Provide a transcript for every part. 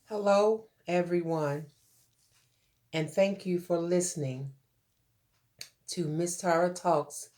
Hello, everyone, and thank you for listening to Miss Tara Talks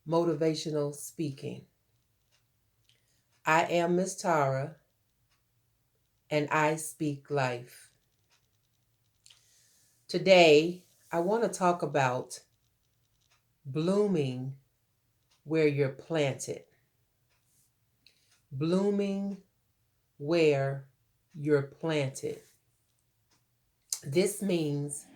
Motivational Speaking. I am Miss Tara, and I speak life. Today, I want to talk about blooming where you're planted. Blooming where you're planted. This means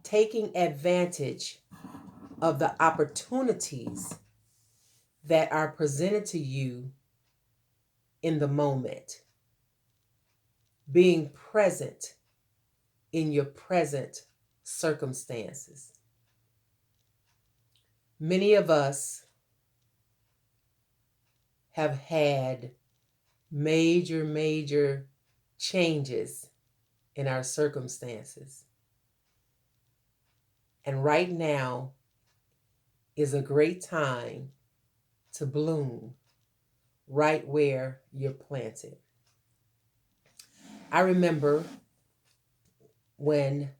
taking advantage of the opportunities that are presented to you in the moment, being present in your present circumstances. Many of us have had major changes in our circumstances. And right now is a great time to bloom right where you're planted. I remember when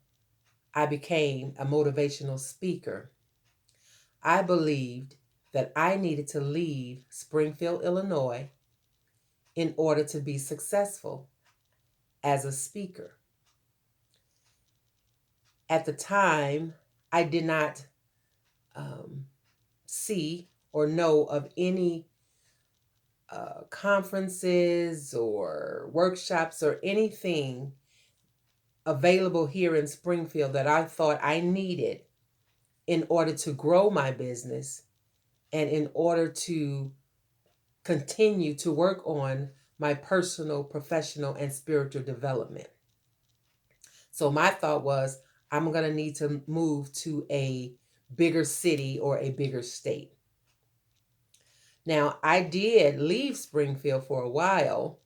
I became a motivational speaker, I believed that I needed to leave Springfield, Illinois in order to be successful as a speaker. At the time, I did not see or know of any conferences or workshops or anything available here in Springfield that I thought I needed in order to grow my business and in order to continue to work on my personal, professional, and spiritual development. So my thought was, I'm going to need to move to a bigger city or a bigger state. Now, I did leave Springfield for a while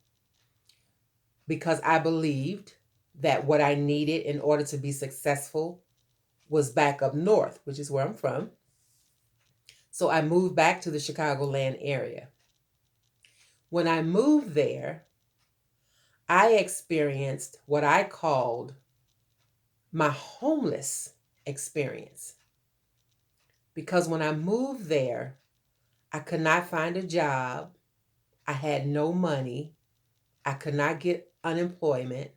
because I believed that what I needed in order to be successful was back up north, which is where I'm from. So I moved back to the Chicagoland area. When I moved there, I experienced what I called my homeless experience. Because when I moved there, I could not find a job. I had no money. I could not get unemployment.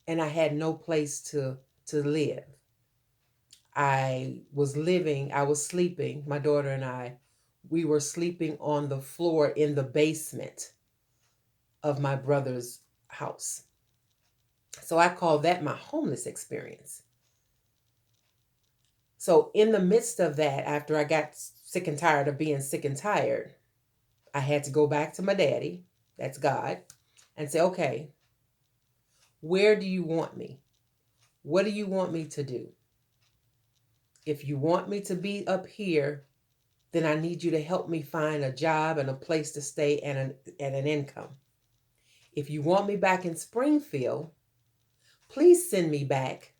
And I had no place to live. I was sleeping, my daughter and I, we were sleeping on the floor in the basement of my brother's house. So I call that my homeless experience. So in the midst of that, after I got sick and tired of being sick and tired, I had to go back to my daddy, that's God, and say, okay, where do you want me? What do you want me to do? If you want me to be up here, then I need you to help me find a job and a place to stay and an income. If you want me back in Springfield, please send me back.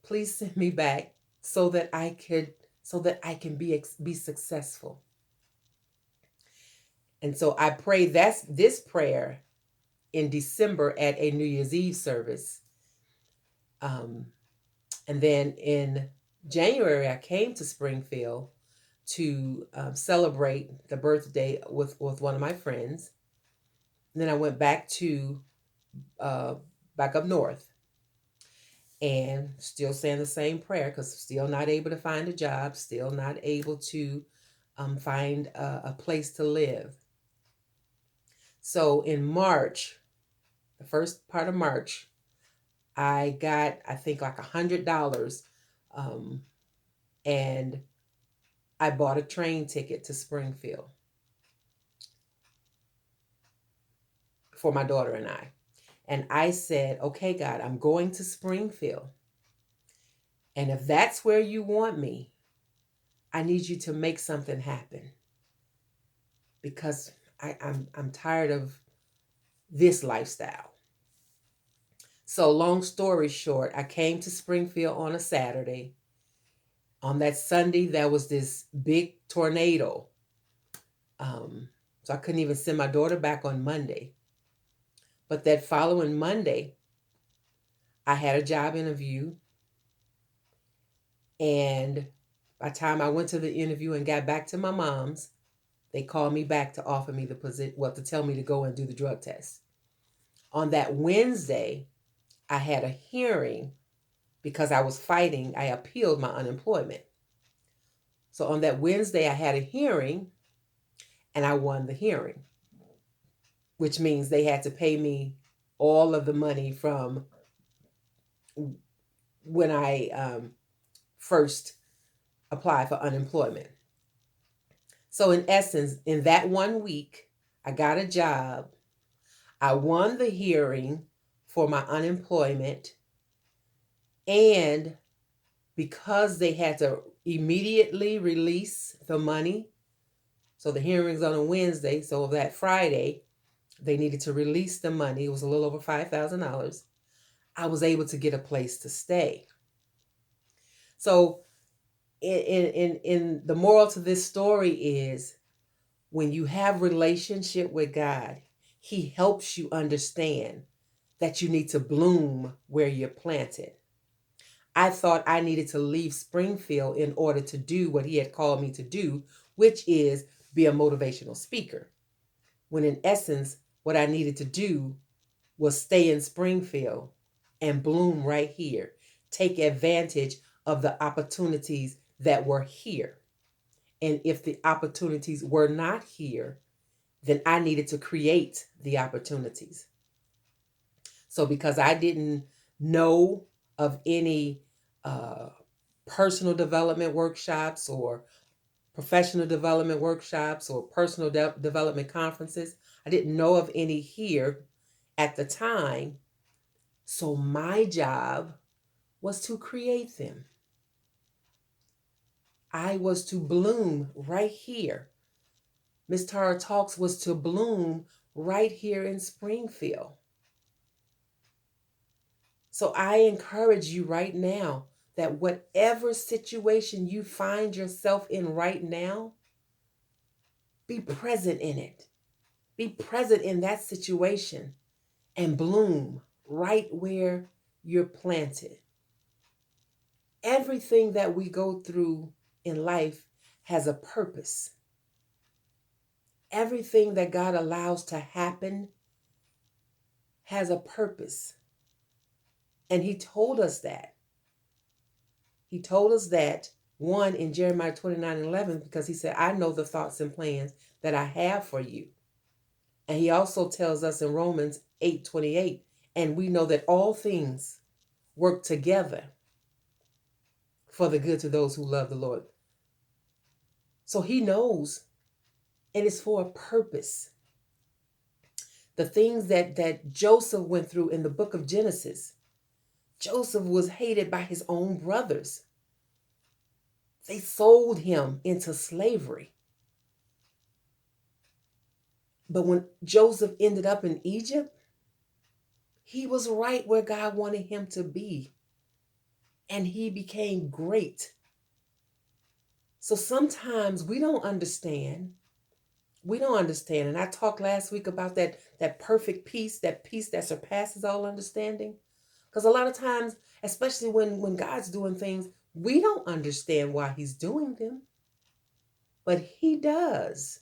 Please send me back so that I can be successful. And so I prayed this prayer in December at a New Year's Eve service. And then in January, I came to Springfield to celebrate the birthday with one of my friends. And then I went back up north, and still saying the same prayer because still not able to find a job, still not able to find a place to live. So in March, the first part of March, I got, I think, like $100, and I bought a train ticket to Springfield for my daughter and I. And I said, okay, God, I'm going to Springfield. And if that's where you want me, I need you to make something happen. Because I'm tired of this lifestyle. So long story short, I came to Springfield on a Saturday. On that Sunday, there was this big tornado. So I couldn't even send my daughter back on Monday. But that following Monday, I had a job interview, and by the time I went to the interview and got back to my mom's, they called me back to offer me the position, well, to tell me to go and do the drug test. On that Wednesday, I had a hearing because I was fighting. I appealed my unemployment. So on that Wednesday, I had a hearing and I won the hearing, which means they had to pay me all of the money from when I first applied for unemployment. So, in essence, in that 1 week, I got a job. I won the hearing for my unemployment. And because they had to immediately release the money, so the hearing's on a Wednesday, so that Friday, they needed to release the money. It was a little over $5,000. I was able to get a place to stay. So, in the moral to this story is, when you have relationship with God, he helps you understand that you need to bloom where you're planted. I thought I needed to leave Springfield in order to do what he had called me to do, which is be a motivational speaker. When in essence, what I needed to do was stay in Springfield and bloom right here. Take advantage of the opportunities that were here. And if the opportunities were not here, then I needed to create the opportunities. So because I didn't know of any personal development workshops or professional development workshops or personal development conferences, I didn't know of any here at the time. So my job was to create them. I was to bloom right here. Miss Tara Talks was to bloom right here in Springfield. So I encourage you right now that whatever situation you find yourself in right now, be present in it. Be present in that situation and bloom right where you're planted. Everything that we go through in life has a purpose. Everything that God allows to happen has a purpose. And he told us that. He told us that, one, in Jeremiah 29:11, because he said, I know the thoughts and plans that I have for you. And he also tells us in Romans 8:28, and we know that all things work together for the good to those who love the Lord. So he knows, and it's for a purpose. The things that Joseph went through in the book of Genesis, Joseph was hated by his own brothers. They sold him into slavery. But when Joseph ended up in Egypt, he was right where God wanted him to be. And he became great. So sometimes we don't understand. We don't understand. And I talked last week about that perfect peace, that peace that surpasses all understanding. Because a lot of times, especially when God's doing things, we don't understand why he's doing them. But he does.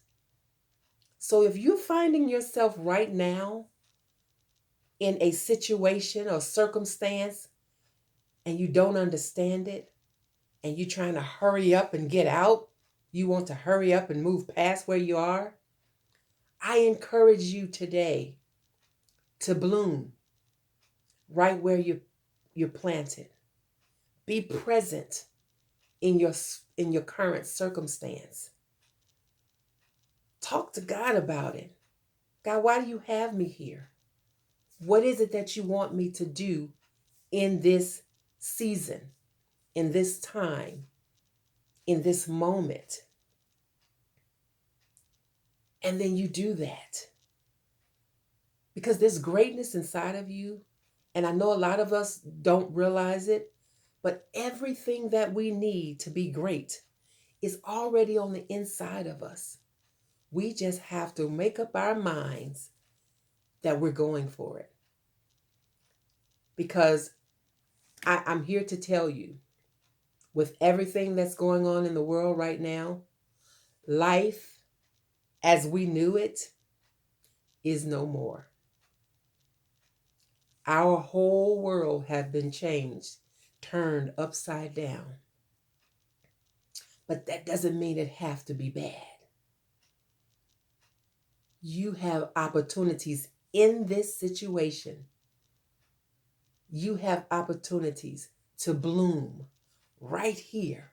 So if you're finding yourself right now in a situation or circumstance and you don't understand it, and you're trying to hurry up and get out, you want to hurry up and move past where you are, I encourage you today to bloom right where you're planted. Be present in your current circumstance. Talk to God about it. God, why do you have me here? What is it that you want me to do in this season, in this time, in this moment? And then you do that. Because there's greatness inside of you. And I know a lot of us don't realize it, but everything that we need to be great is already on the inside of us. We just have to make up our minds that we're going for it. Because I'm here to tell you, with everything that's going on in the world right now, life as we knew it is no more. Our whole world has been changed, turned upside down. But that doesn't mean it has to be bad. You have opportunities in this situation. You have opportunities to bloom right here.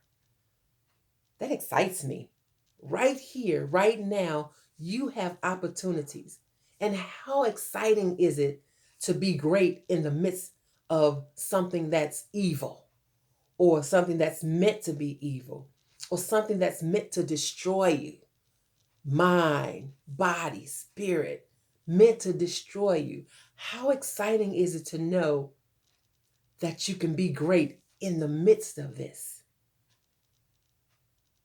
That excites me. Right here, right now, you have opportunities. And how exciting is it to be great in the midst of something that's evil, or something that's meant to be evil, or something that's meant to destroy you? Mind, body, spirit, meant to destroy you. How exciting is it to know that you can be great in the midst of this?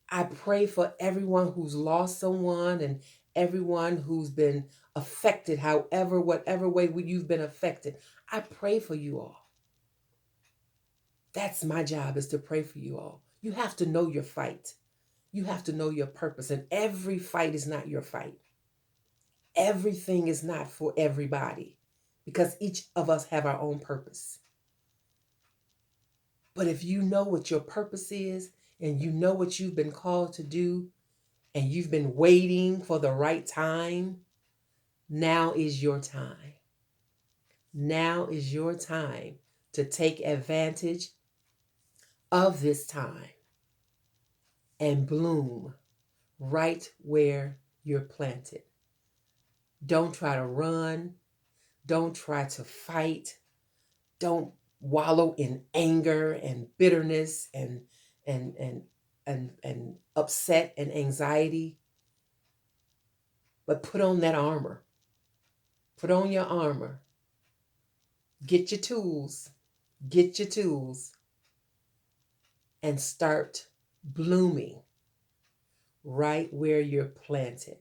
I pray for everyone who's lost someone and everyone who's been affected, however, whatever way you've been affected. I pray for you all. That's my job, is to pray for you all. You have to know your fight. You have to know your purpose. And every fight is not your fight. Everything is not for everybody, because each of us have our own purpose. But if you know what your purpose is, and you know what you've been called to do, and you've been waiting for the right time, now is your time. Now is your time to take advantage of this time and bloom right where you're planted. Don't try to run. Don't try to fight. Don't wallow in anger and bitterness and upset and anxiety. But put on that armor. Put on your armor. Get your tools. Get your tools. And start blooming right where you're planted.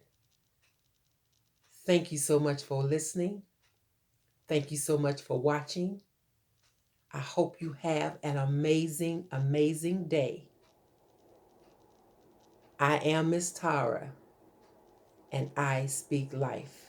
Thank you so much for listening. Thank you so much for watching. I hope you have an amazing, amazing day. I am Miss Tara, and I speak life.